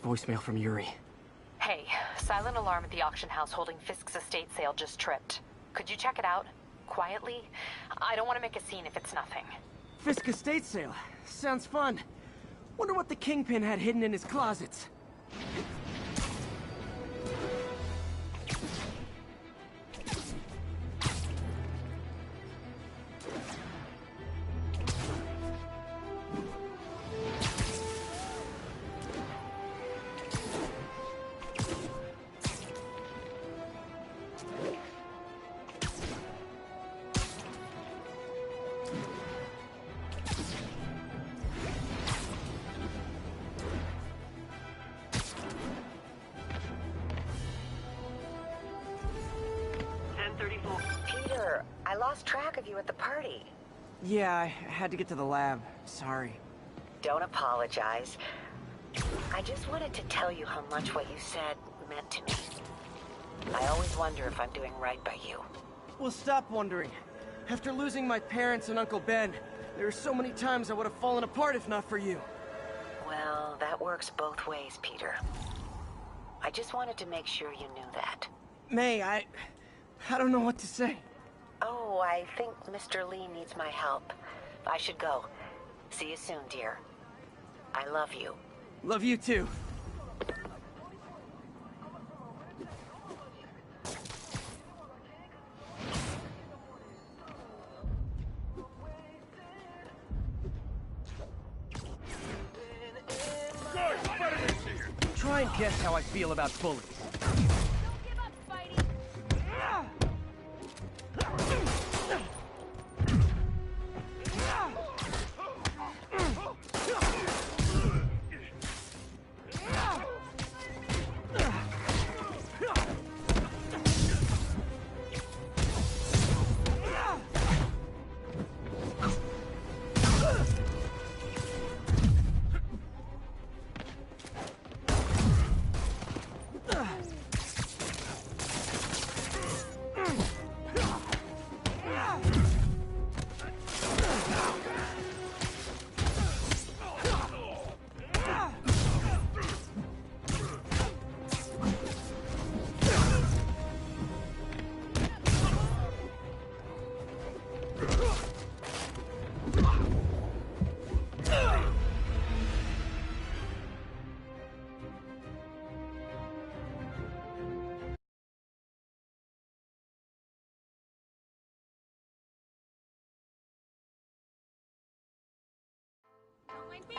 voicemail from Yuri. Hey, silent alarm at the auction house holding Fisk's estate sale just tripped. Could you check it out? Quietly? I don't want to make a scene if it's nothing. Fisk estate sale. Sounds fun. Wonder what the Kingpin had hidden in his closets. Peter, I lost track of you at the party. Yeah, I had to get to the lab. Sorry. Don't apologize. I just wanted to tell you how much what you said meant to me. I always wonder if I'm doing right by you. Well, stop wondering. After losing my parents and Uncle Ben, there are so many times I would have fallen apart if not for you. Well, that works both ways, Peter. I just wanted to make sure you knew that. May, I don't know what to say. Oh, I think Mr. Lee needs my help. I should go. See you soon, dear. I love you. Love you too. Try and guess how I feel about bullies. Don't mind me.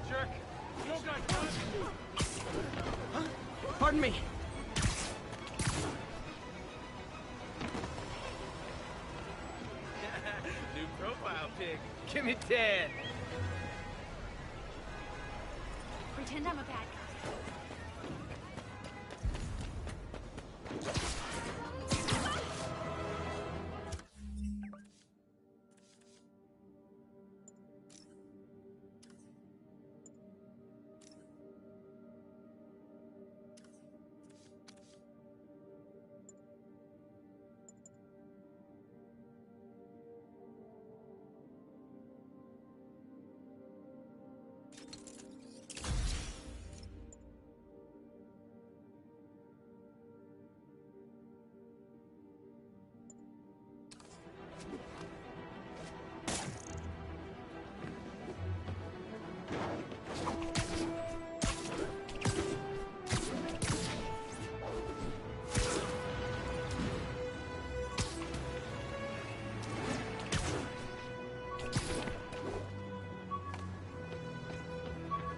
Jerk. No gun, gun. Huh? Pardon me. New profile pic. Give me 10. Pretend I'm a bad guy.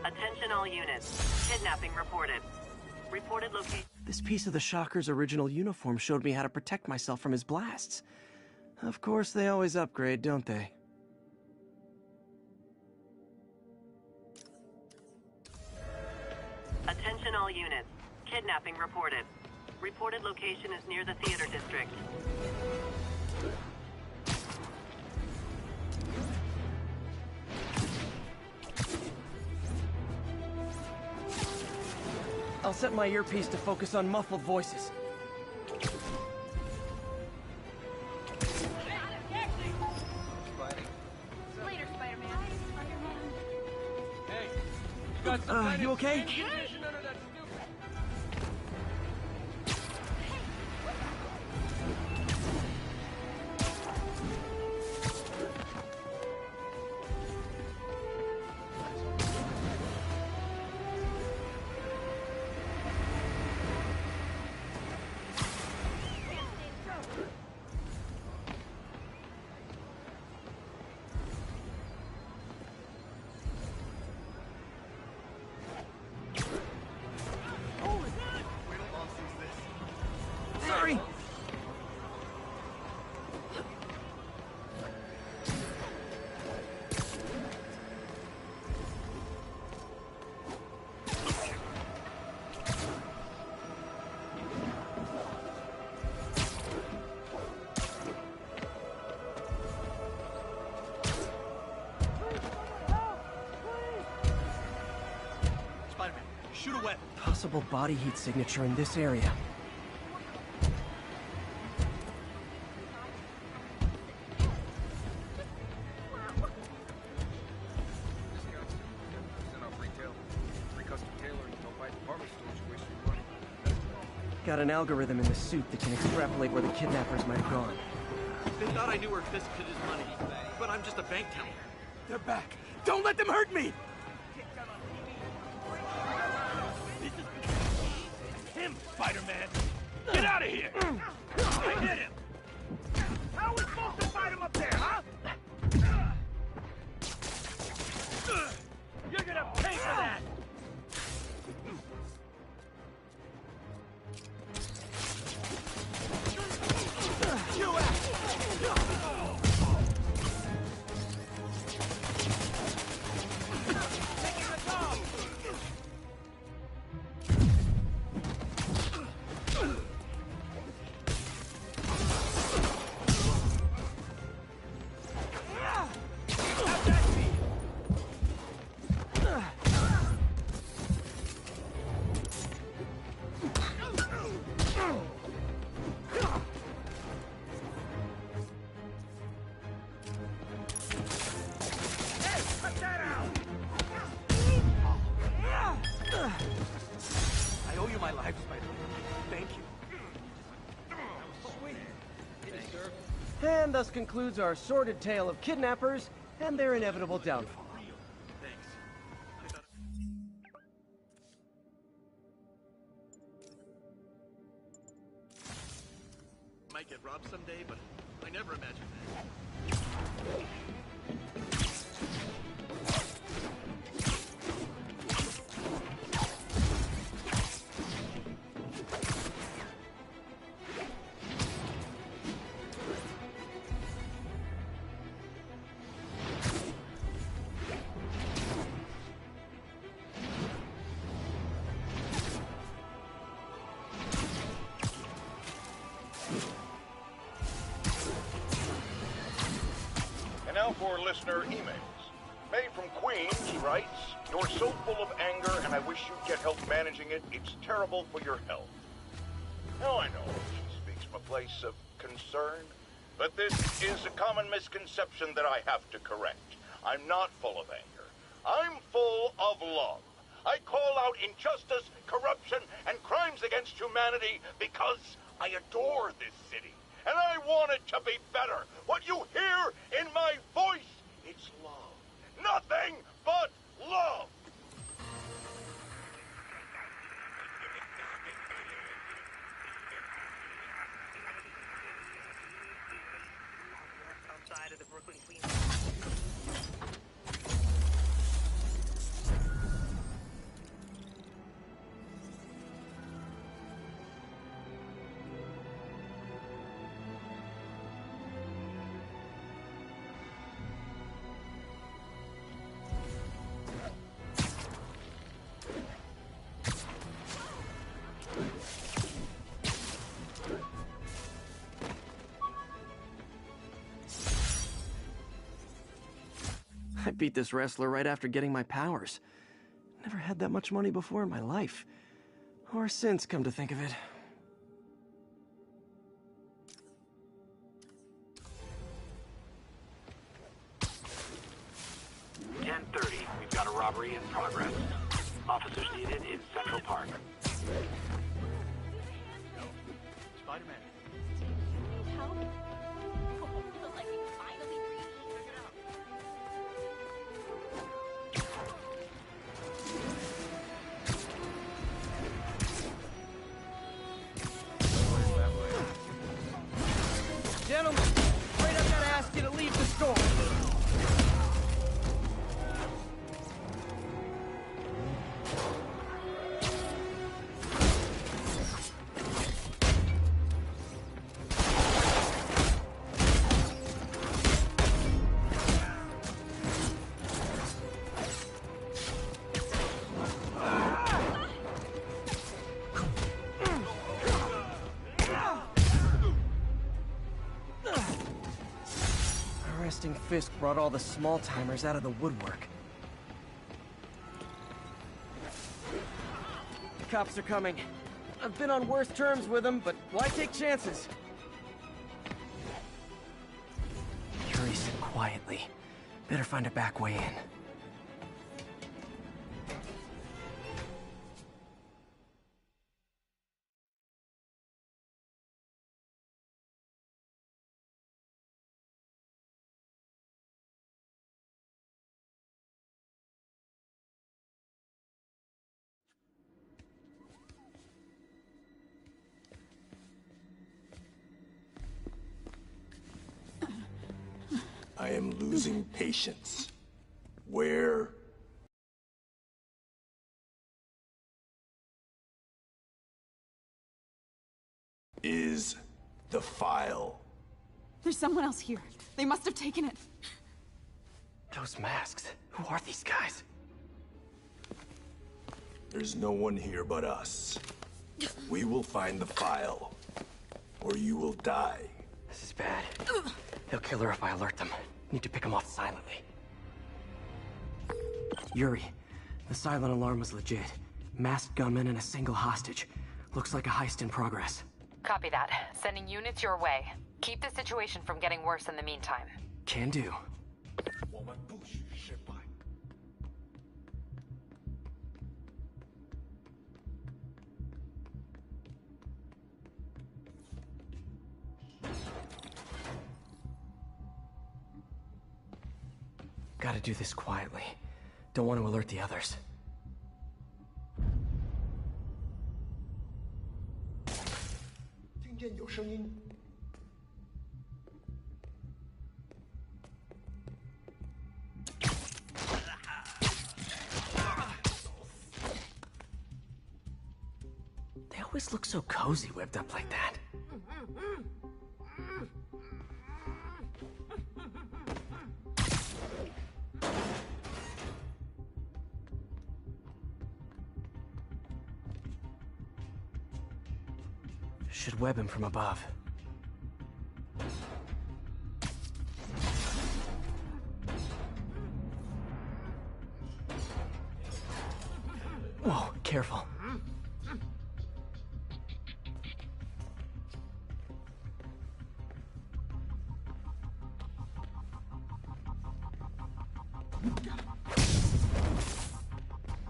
Attention all units. Kidnapping reported. Reported location. This piece of the Shocker's original uniform showed me how to protect myself from his blasts. Of course, they always upgrade, don't they? Attention all units. Kidnapping reported. Reported location is near the theater district. I'll set my earpiece to focus on muffled voices. Later, Spider-Man. Hey, you got some kind You of okay? condition under that stupid... Sorry! Spider-Man, shoot a weapon. Possible body heat signature in this area. Got an algorithm in the suit that can extrapolate where the kidnappers might have gone. They thought I knew where Fisk hid his money, but I'm just a bank teller. They're back. Don't let them hurt me! Him, Spider-Man! Get out of here! I hit him! How are we supposed to fight him up there, huh? You're gonna pay for that! I owe you my life, Spider-Man. Thank you. And thus concludes our sordid tale of kidnappers and their inevitable downfall. Thanks. I thought... Might get robbed someday, but I never imagined that. Now for listener emails. May from Queens writes, "You're so full of anger and I wish you'd get help managing it. It's terrible for your health." Now I know she speaks from a place of concern, but this is a common misconception that I have to correct. I'm not full of anger. I'm full of love. I call out injustice, corruption, and crimes against humanity because I adore this city. And I want it to be better. What you hear in my voice, it's love. Nothing but love. Outside of the Brooklyn Queens. beat this wrestler right after getting my powers. Never had that much money before in my life. Or since, come to think of it. We've got a robbery in progress. Officers needed in Central Park. Spider-Man. Need help? Oh, feels like we finally reached. Check it out. Gentlemen, afraid I've got to ask you to leave the store. Arresting Fisk brought all the small-timers out of the woodwork. The cops are coming. I've been on worse terms with them, but why take chances? Yuri said quietly. Better find a back way in. I am losing patience. Where is the file? There's someone else here. They must have taken it. Those masks. Who are these guys? There's no one here but us. We will find the file, or you will die. This is bad. They'll kill her if I alert them. Need to pick them off silently. Yuri, the silent alarm was legit. Masked gunmen and a single hostage. Looks like a heist in progress. Copy that. Sending units your way. Keep the situation from getting worse in the meantime. Can do. Gotta do this quietly. Don't want to alert the others. They always look so cozy whipped up like that. Should web him from above. Whoa, careful.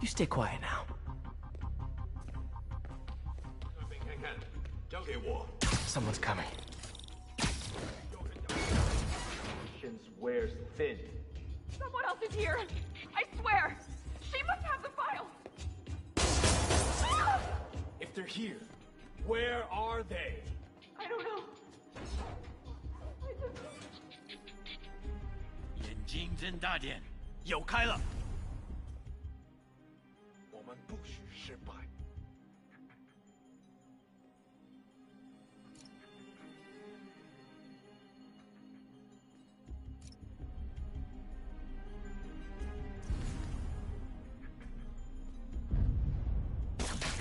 You stay quiet now. Someone's coming. Wears thin. Someone else is here. I swear. She must have the file. If they're here, where are they? I don't know. 眼睛睁大点，有开了。我们不许失败。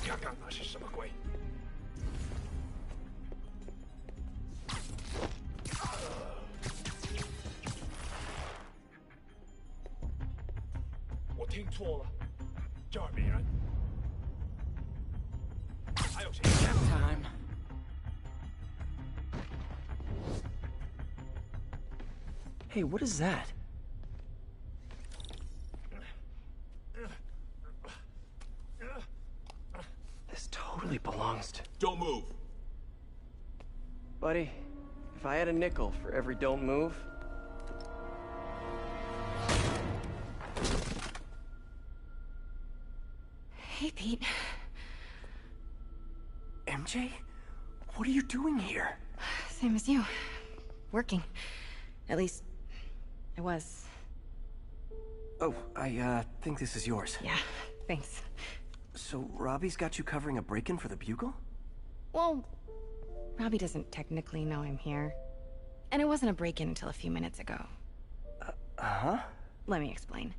刚刚那是什么鬼？ tvåla. Kör bilen. Aj också. Time. Hey, what is that? This totally belongs to... Don't move. Buddy, if I had a nickel for every don't move... Hey, Pete. MJ? What are you doing here? Same as you. Working. At least, I was. Oh, I think this is yours. Yeah, thanks. So, Robbie's got you covering a break-in for the Bugle? Well, Robbie doesn't technically know I'm here. And it wasn't a break-in until a few minutes ago. Uh-huh? Let me explain.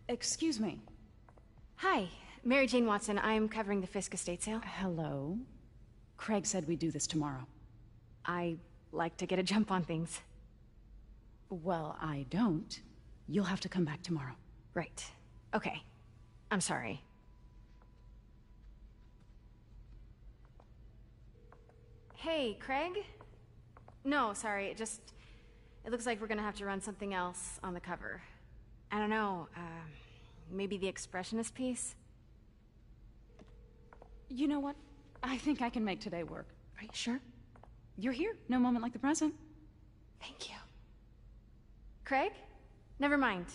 Excuse me. Hi, Mary Jane Watson. I'm covering the Fisk estate sale. Hello. Craig said we'd do this tomorrow. I like to get a jump on things. Well, I don't. You'll have to come back tomorrow. Right. Okay. I'm sorry. Hey, Craig? No, sorry, it looks like we're gonna have to run something else on the cover. I don't know, maybe the expressionist piece? You know what? I think I can make today work. Are you sure? You're here. No moment like the present. Thank you. Craig? Never mind.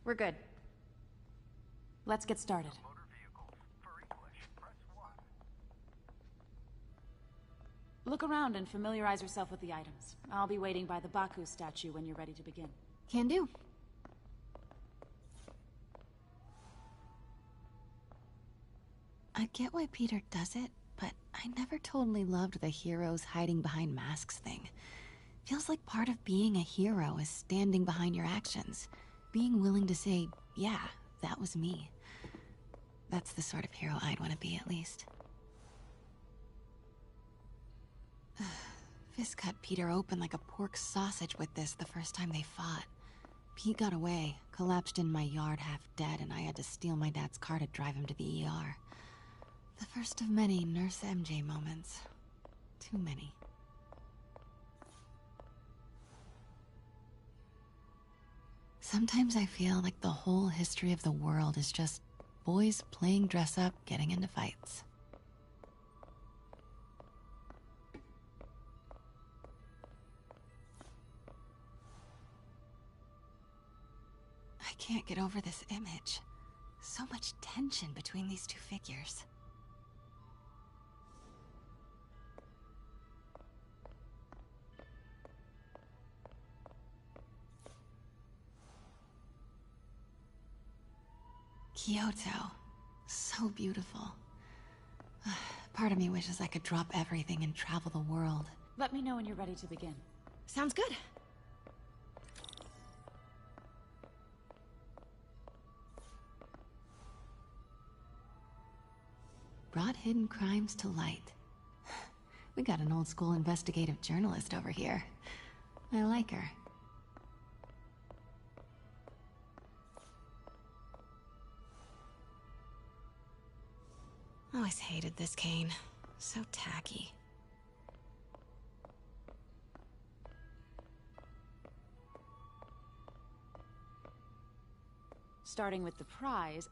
We're good. Let's get started. Look around and familiarize yourself with the items. I'll be waiting by the Baku statue when you're ready to begin. Can do. I get why Peter does it, but I never totally loved the heroes hiding behind masks thing. Feels like part of being a hero is standing behind your actions. Being willing to say, yeah, that was me. That's the sort of hero I'd want to be, at least. Fisk cut Peter open like a pork sausage with this the first time they fought. Pete got away, collapsed in my yard half dead, and I had to steal my dad's car to drive him to the ER. The first of many Nurse MJ moments. Too many. Sometimes I feel like the whole history of the world is just boys playing dress-up, getting into fights. I can't get over this image. So much tension between these two figures. Kyoto. So beautiful. Part of me wishes I could drop everything and travel the world. Let me know when you're ready to begin. Sounds good. Brought hidden crimes to light. We got an old school investigative journalist over here. I like her. Always hated this cane. So tacky. Starting with the prize,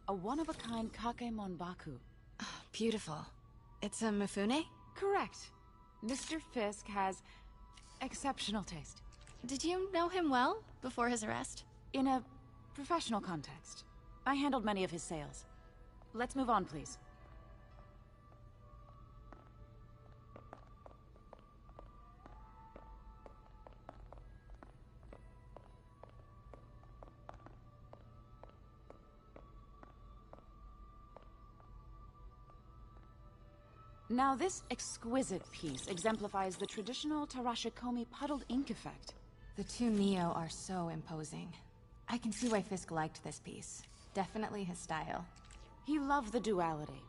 a one-of-a-kind Kakemon Baku. Beautiful. It's a Mifune? Correct. Mr. Fisk has exceptional taste. Did you know him well before his arrest? In a professional context. I handled many of his sales. Let's move on, please. Now, this exquisite piece exemplifies the traditional Tarashikomi puddled ink effect. The two Neo are so imposing. I can see why Fisk liked this piece. Definitely his style. He loved the duality.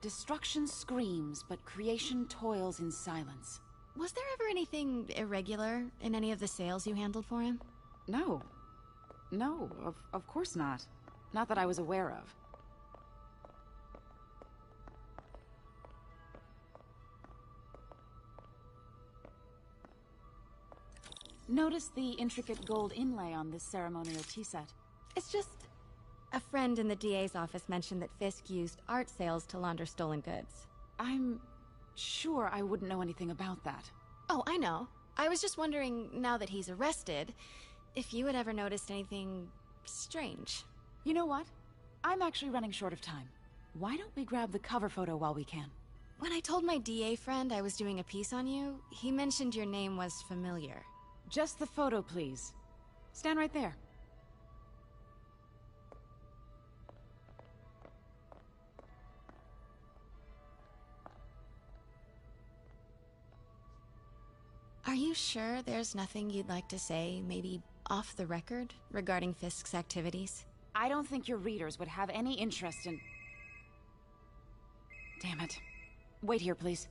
Destruction screams, but creation toils in silence. Was there ever anything irregular in any of the sales you handled for him? No. No, of course not. Not that I was aware of. Notice the intricate gold inlay on this ceremonial tea set. It's just... a friend in the DA's office mentioned that Fisk used art sales to launder stolen goods. I'm sure I wouldn't know anything about that. Oh, I know. I was just wondering, now that he's arrested, if you had ever noticed anything strange. You know what? I'm actually running short of time. Why don't we grab the cover photo while we can? When I told my DA friend I was doing a piece on you, he mentioned your name was familiar. Just the photo, please. Stand right there. Are you sure there's nothing you'd like to say, maybe off the record, regarding Fisk's activities? I don't think your readers would have any interest in... Damn it. Wait here, please.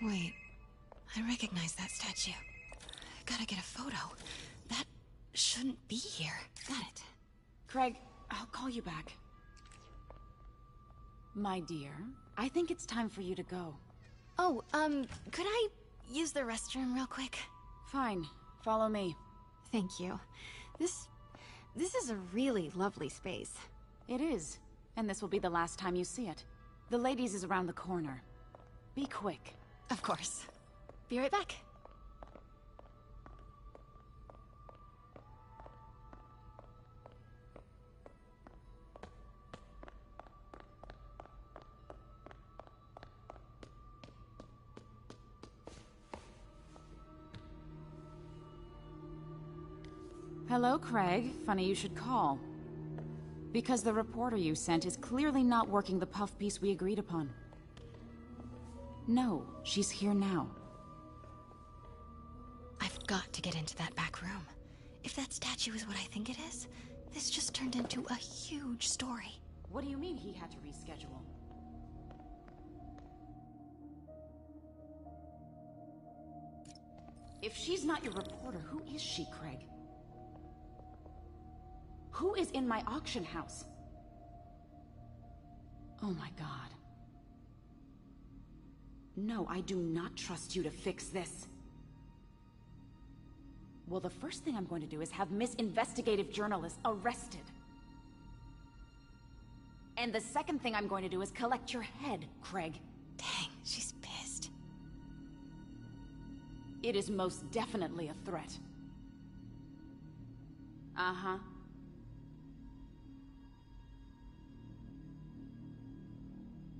Wait, I recognize that statue. Gotta get a photo. That shouldn't be here. Got it. Craig, I'll call you back. My dear, I think it's time for you to go. Oh, could I use the restroom real quick? Fine. Follow me. Thank you. This is a really lovely space. It is. And this will be the last time you see it. The ladies is around the corner. Be quick. Of course. Be right back. Hello, Craig. Funny you should call. Because the reporter you sent is clearly not working the puff piece we agreed upon. No, she's here now. I've got to get into that back room. If that statue is what I think it is, this just turned into a huge story. What do you mean he had to reschedule? If she's not your reporter, who is she, Craig? Who is in my auction house? Oh my god. No, I do not trust you to fix this. Well, the first thing I'm going to do is have Miss Investigative Journalist arrested. And the second thing I'm going to do is collect your head, Craig. Dang, she's pissed. It is most definitely a threat. Uh-huh.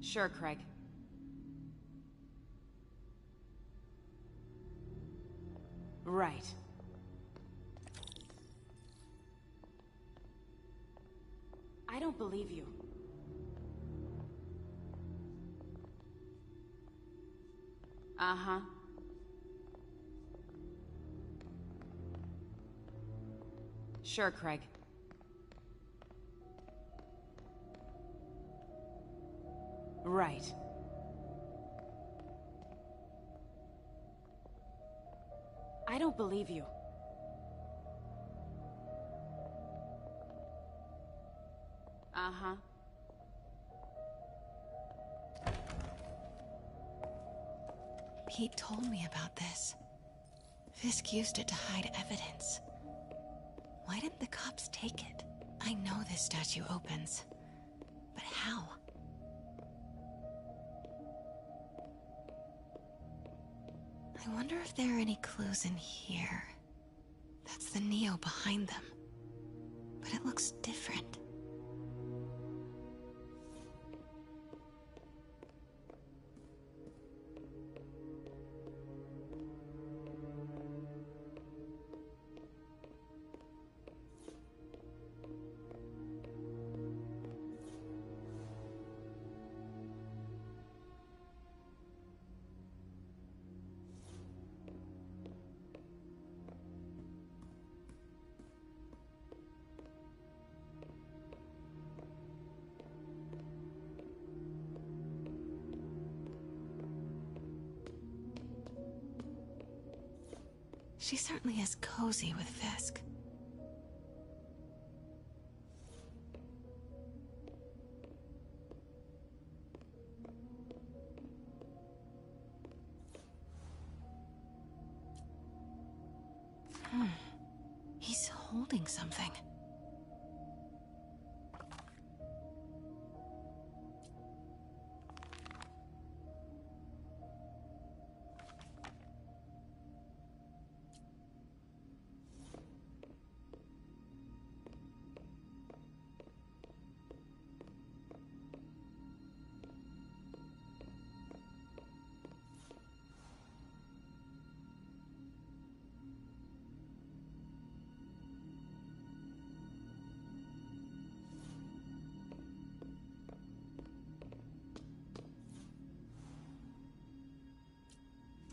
Sure, Craig. Right. I don't believe you. Uh-huh. Sure, Craig. Right. I don't believe you. Uh-huh. Pete told me about this. Fisk used it to hide evidence. Why didn't the cops take it? I know this statue opens. But how? I wonder if there are any clues in here. That's the Neo behind them. But it looks different. She certainly is cozy with Fisk. He's holding something.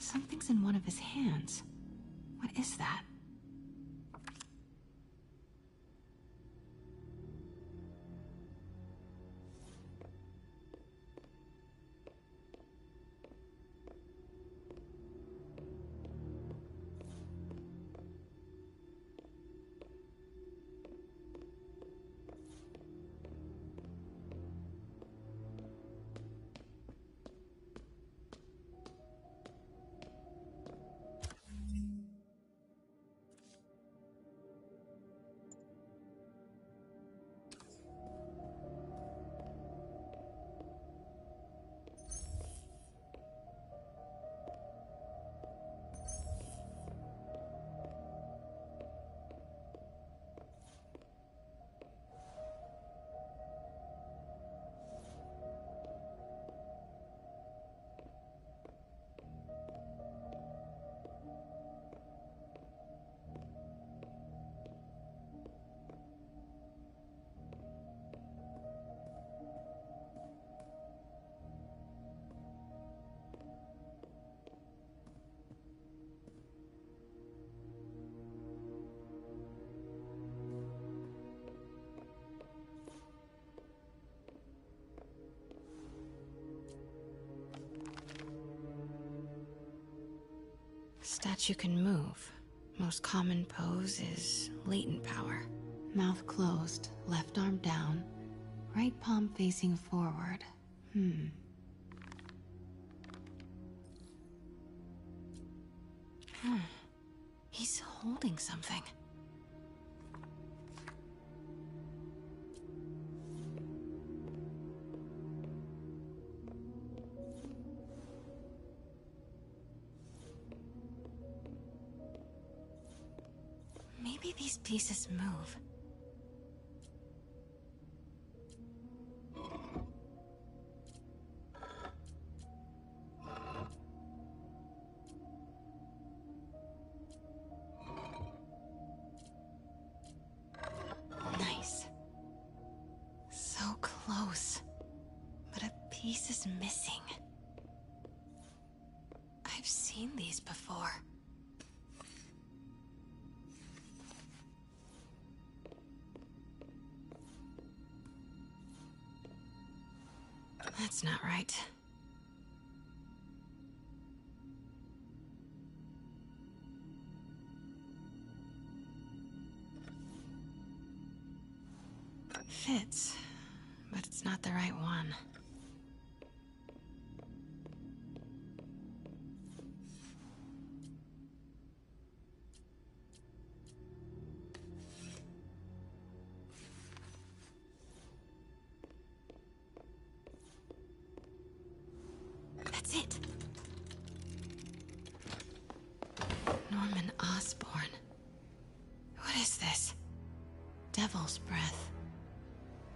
Something's in one of his hands. What is that? Statue can move. Most common pose is latent power. Mouth closed, left arm down, right palm facing forward. He's holding something. Maybe these pieces move. Nice. So close. But a piece is missing. I've seen these before. That's not right. Fits, but it's not the right one. That's it. Norman Osborn. What is this? Devil's breath.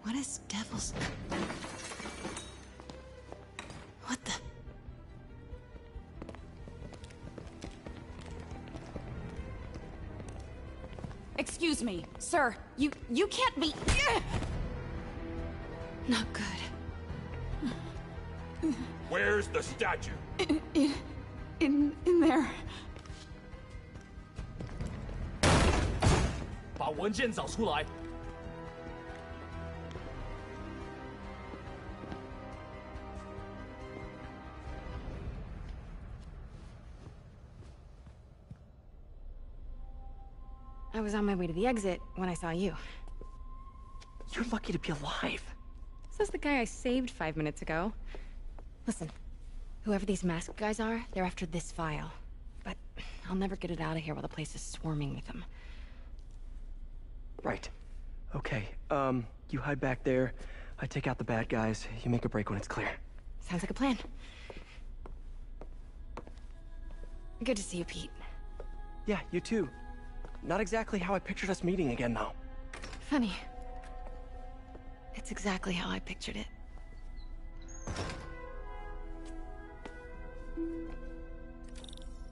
What is devil's... What the... Excuse me, sir. You can't be... Not good. Where's the statue? In there. 把文件找出来。I was on my way to the exit when I saw you. You're lucky to be alive. Says the guy I saved 5 minutes ago. Listen, whoever these masked guys are, they're after this file. But I'll never get it out of here while the place is swarming with them. Right. Okay, you hide back there. I take out the bad guys. You make a break when it's clear. Sounds like a plan. Good to see you, Pete. Yeah, you too. Not exactly how I pictured us meeting again, though. Funny. It's exactly how I pictured it.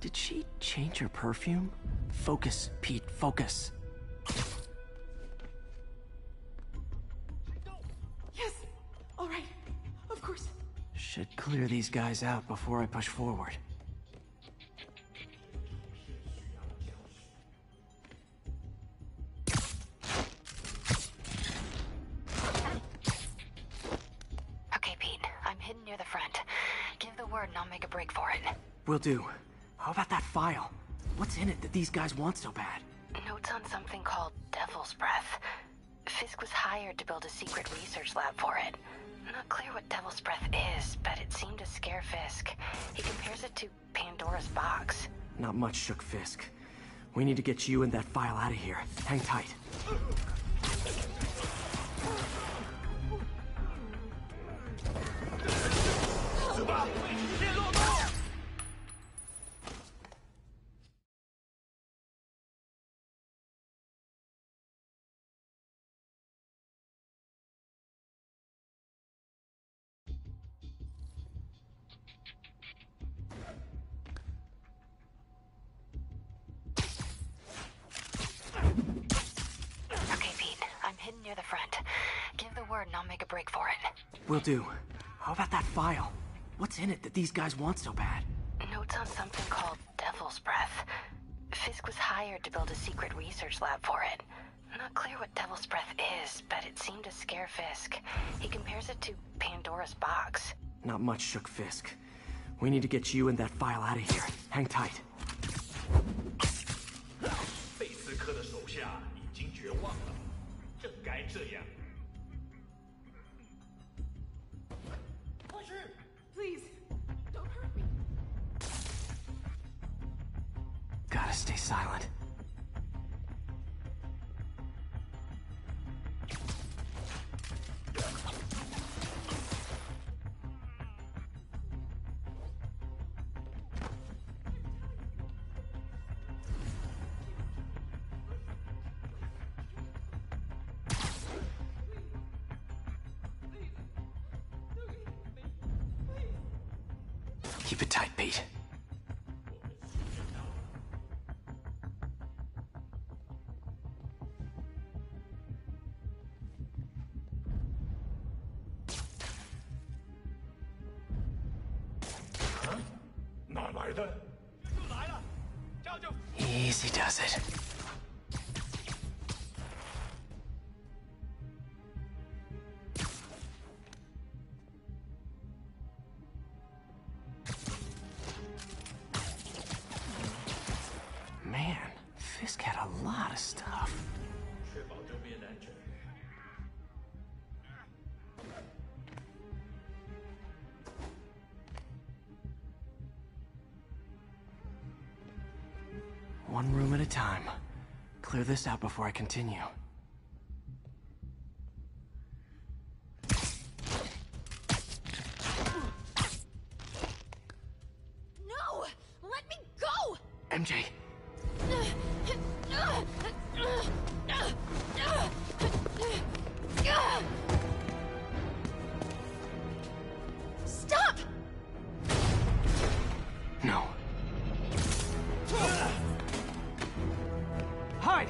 Did she change her perfume? Focus, Pete, focus. Yes! All right. Of course. Should clear these guys out before I push forward. Okay, Pete. I'm hidden near the front. Give the word and I'll make a break for it. Will do. How about that file? What's in it that these guys want so bad? Notes on something called Devil's Breath. Fisk was hired to build a secret research lab for it. Not clear what Devil's Breath is, but it seemed to scare Fisk. He compares it to Pandora's box. Not much shook Fisk. We need to get you and that file out of here. Hang tight. Okay, Pete. I'm hidden near the front. Give the word and I'll make a break for it. Will do. How about that file? What's in it that these guys want so bad? Notes on something called Devil's Breath. Fisk was hired to build a secret research lab for it. Not clear what Devil's Breath is, but it seemed to scare Fisk. He compares it to Pandora's box. Not much shook Fisk. We need to get you and that file out of here. Hang tight. 贝斯科的手下已经绝望了，正该这样。 Please, don't hurt me. Gotta stay silent. Keep it tight, Pete. Easy does it. Man, Fisk had a lot of stuff. 确保周边安全。 One room at a time. Clear this out before I continue. No! Let me go! MJ. Stop! No. Hide!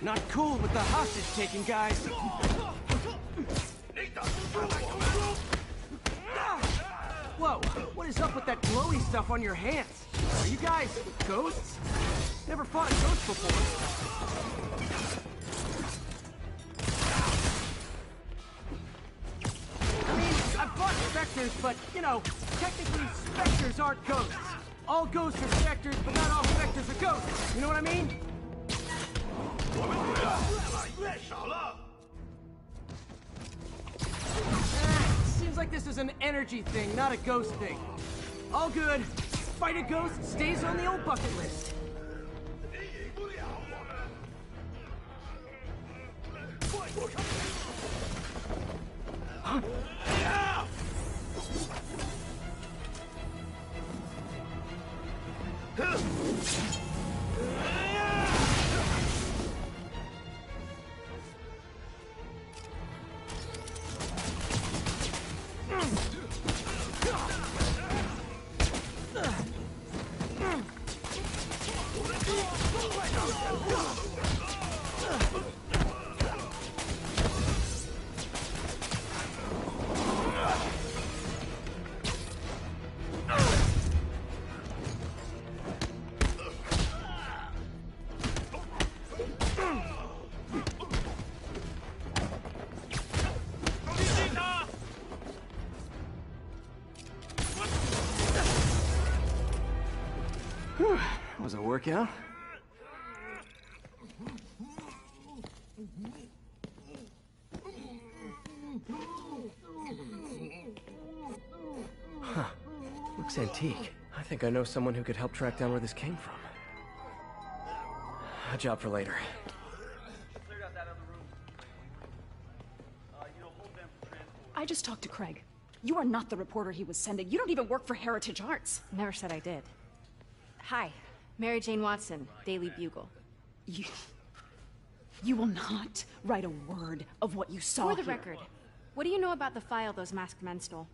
Not cool with the hostage-taking guys. Whoa, what is up with that glowy stuff on your hands? Are you guys ghosts? Never fought a ghost before. I mean, I've fought specters, but, you know, technically specters aren't ghosts. All ghosts are specters, but not all specters are ghosts. You know what I mean? Seems like this is an energy thing, not a ghost thing. All good. Fight a ghost stays on the old bucket list. Huh? Was a workout? Huh. Looks antique. I think I know someone who could help track down where this came from. A job for later. I just talked to Craig. You are not the reporter he was sending. You don't even work for Heritage Arts. Never said I did. Hi, Mary Jane Watson, Daily Bugle. You will not write a word of what you saw For the here. record, what do you know about the file those masked men stole?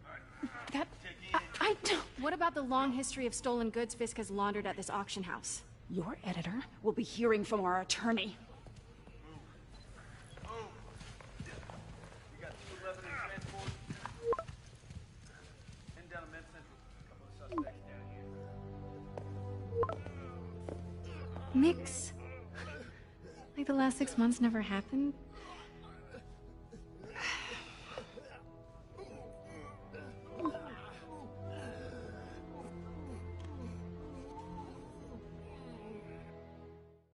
I don't... What about the long history of stolen goods Fisk has laundered at this auction house? Your editor will be hearing from our attorney. Mix. Like the last 6 months never happened?